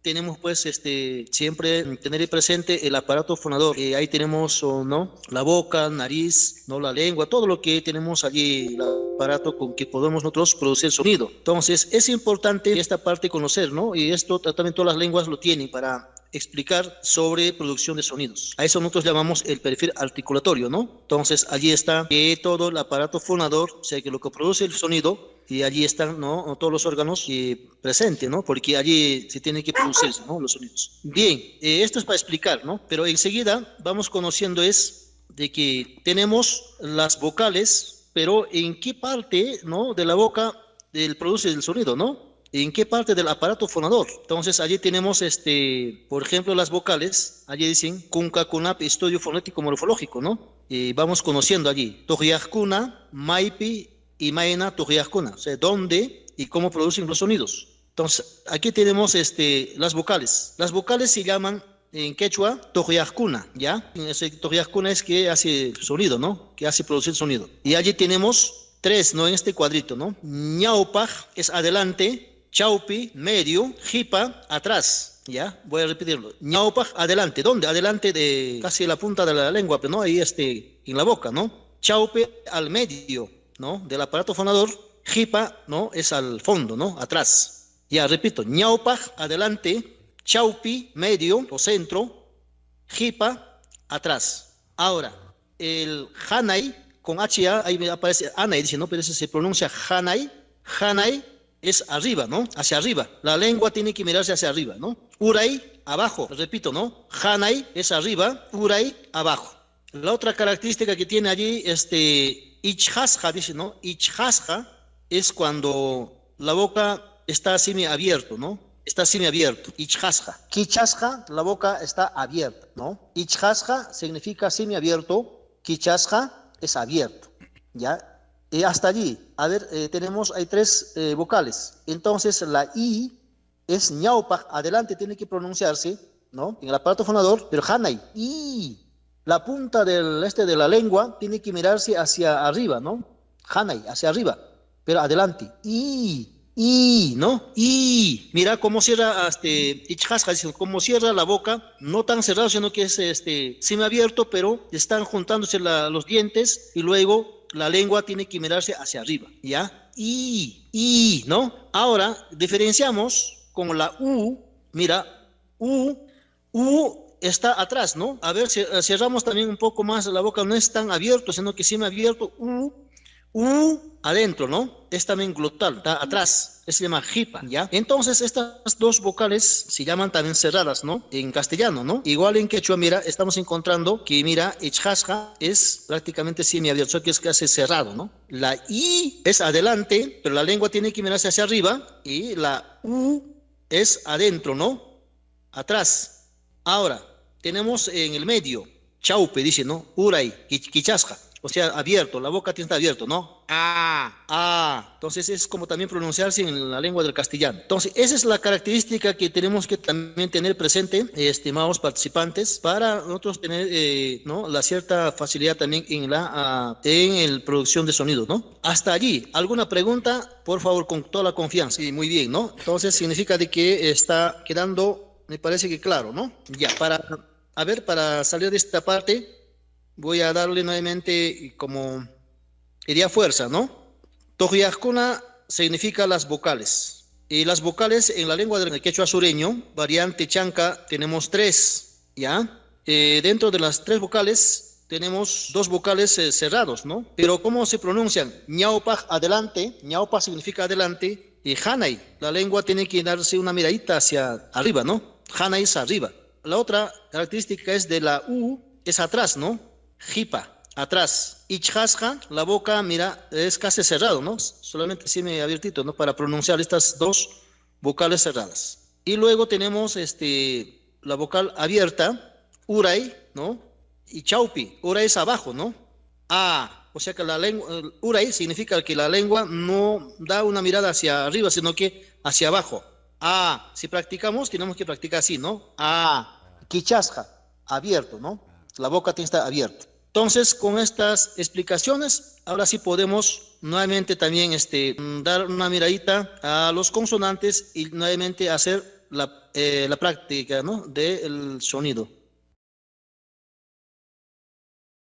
tenemos pues siempre tener presente el aparato fonador. Ahí tenemos, ¿no? La boca, nariz, ¿no? La lengua, todo lo que tenemos allí, el aparato con que podemos nosotros producir sonido. Entonces, es importante esta parte conocer, ¿no? Y esto también todas las lenguas lo tienen para explicar sobre producción de sonidos. A eso nosotros llamamos el perfil articulatorio, ¿no? Entonces, allí está que todo el aparato fonador, o sea, que lo que produce el sonido, y allí están, ¿no? Todos los órganos presentes, ¿no? Porque allí se tienen que producirse, ¿no? Los sonidos. Bien, esto es para explicar, ¿no? Pero enseguida vamos conociendo de que tenemos las vocales, pero en qué parte, ¿no? De la boca produce el sonido, ¿no? ¿En qué parte del aparato fonador? Entonces, allí tenemos, por ejemplo, las vocales. Allí dicen, kunka kunap, estudio fonético morfológico, ¿no? Y vamos conociendo allí. Tojiakuna, maipi y maena tojiakuna. O sea, dónde y cómo producen los sonidos. Entonces, aquí tenemos las vocales. Las vocales se llaman, en quechua, tojiakuna, ¿ya? Ese tojiakuna es que hace sonido, ¿no? Que hace producir sonido. Y allí tenemos tres, ¿no? En este cuadrito, ¿no? Ñaupaj es adelante. Chaupi, medio, jipa, atrás, ¿ya? Voy a repetirlo. Ñaupaj, adelante. ¿Dónde? Adelante de casi la punta de la lengua, pero no, ahí en la boca, ¿no? Chaupi al medio, ¿no? Del aparato fonador. Jipa, ¿no? Es al fondo, ¿no? Atrás. Ya, repito. Ñaupaj, adelante. Chaupi, medio o centro. Jipa, atrás. Ahora, el hanai, con HA, ahí me aparece anai, dice, ¿no? Pero ese se pronuncia hanai. Hanai es arriba, ¿no? Hacia arriba. La lengua tiene que mirarse hacia arriba, ¿no? Uray, abajo. Repito, ¿no? Hanay es arriba, uray, abajo. La otra característica que tiene allí, ichhasja, dice, ¿no? Ichhasja es cuando la boca está semiabierto, ¿no? Está semiabierto. Ichhasja. Kichasja, la boca está abierta, ¿no? Ichhasja significa semiabierto. Kichasja es abierto, ¿ya? Y hasta allí, a ver, hay tres vocales. Entonces, la I es ñaupaj, adelante tiene que pronunciarse, ¿no? En el aparato fonador, pero hanay, I. La punta de la lengua tiene que mirarse hacia arriba, ¿no? Hanay, hacia arriba, pero adelante, I, ¿no? I. Mira cómo cierra, ichhasja, cómo cierra la boca, no tan cerrado, sino que es semiabierto, pero están juntándose los dientes y luego la lengua tiene que mirarse hacia arriba, ¿ya? I, ¿no? Ahora, diferenciamos con la U, mira, U está atrás, ¿no? A ver, cerramos también un poco más la boca, no es tan abierto, sino que semiabierto, U adentro, ¿no? Es también glotal, está atrás, se llama jipa, ¿ya? Entonces, estas dos vocales se llaman también cerradas, ¿no? En castellano, ¿no? Igual en quechua, mira, estamos encontrando que, mira, ichhasja es prácticamente semiabierto, que es casi cerrado, ¿no? La I es adelante, pero la lengua tiene que mirarse hacia arriba, y la U es adentro, ¿no? Atrás. Ahora, tenemos en el medio, chaupe, dice, ¿no? Uray, kichasja. O sea, abierto, la boca tiene que estar abierto, ¿no? Entonces es como también pronunciarse en la lengua del castellano. Entonces, esa es la característica que tenemos que también tener presente, estimados participantes, para nosotros tener, ¿no? La cierta facilidad también en la producción de sonidos, ¿no? Hasta allí, ¿alguna pregunta? Por favor, con toda la confianza. Sí, muy bien, ¿no? Entonces, significa de que está quedando, me parece que claro, ¿no? Ya, para salir de esta parte, voy a darle nuevamente como iría fuerza, ¿no? Tojiakuna significa las vocales. Y las vocales en la lengua del quechua sureño, variante chanca, tenemos tres, ¿ya? Dentro de las tres vocales tenemos dos vocales cerrados, ¿no? Pero ¿cómo se pronuncian? Ñaupaj, adelante. Ñaupaj significa adelante. Y hanay, la lengua tiene que darse una miradita hacia arriba, ¿no? Hanay es arriba. La otra característica es de la U, es atrás, ¿no? Jipa, atrás. Ichhasja, la boca, mira, es casi cerrado, ¿no? Solamente semi abiertito, ¿no? Para pronunciar estas dos vocales cerradas. Y luego tenemos la vocal abierta, uray, ¿no? Y chaupi, uray es abajo, ¿no? O sea que la lengua, uray significa que la lengua no da una mirada hacia arriba, sino que hacia abajo. Si practicamos, tenemos que practicar así, ¿no? Kichasja, abierto, ¿no? La boca tiene que estar abierta. Entonces, con estas explicaciones, ahora sí podemos nuevamente también dar una miradita a los consonantes y nuevamente hacer la práctica, ¿no? Del sonido.